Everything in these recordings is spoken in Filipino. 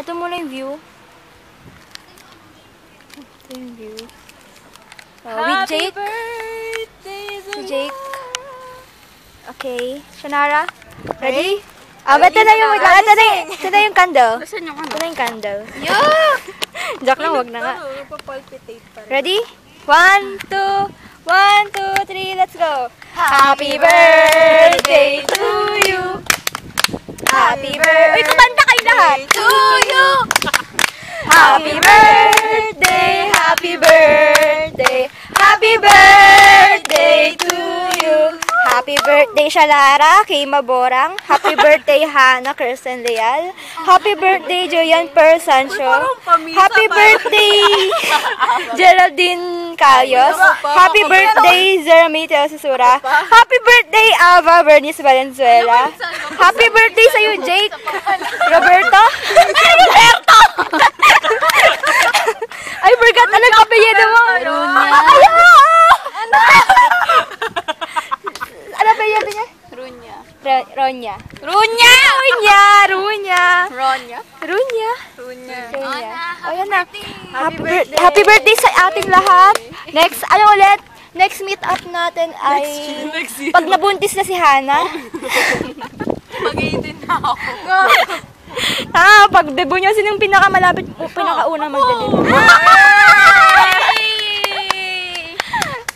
Ito muna yung view. Ito yung view. With Jake. Si Jake. Okay. Shannara, ready? Ito na yung candle. Ito na yung candle. Joke lang, wag na nga. Ready? 1, 2, 3, let's go! Happy birthday to you! Happy birthday! Uy, kumanta kayo lahat! To you! Happy birthday! Happy birthday! Happy birthday to you! Happy birthday Shalara, kay Maborang. Happy birthday Hannah Kirsten Leal. Happy birthday Joyan Per Sancho. Happy birthday Geraldine Calios. Happy birthday Jeremy Teosasura. Happy birthday Ava Bernice Valenzuela. Happy birthday sa'yo Jake Roberto. Roberto! I forgot, anong kapelyado mo? Ano ba yan niya? Runya. Ronya. Runya! Ayan na. Happy birthday sa ating lahat. Next, ano ulit? Next meet up natin ay pag nabuntis na si Hannah. Mag-18 na ako. Pag debut niya, sinong pinakamalapit o pinakaunang magde-debut?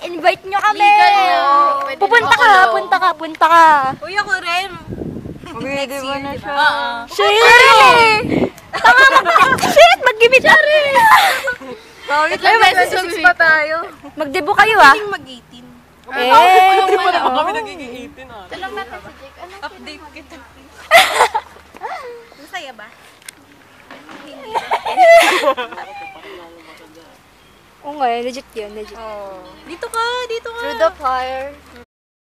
Invite nyo kami! Punta ka! Uy, ako rin. Mag-debut na siya. Shit! Shit! Mag-gimit na rin! Wait lang, beses pa tayo. Mag-debut kayo ah! Mag-18. Kami nagiging 18 ah. Tanong natin si Jake. Update kita. Masaya ba? Oo nga, legit yun, legit. Dito ka. Through the fire.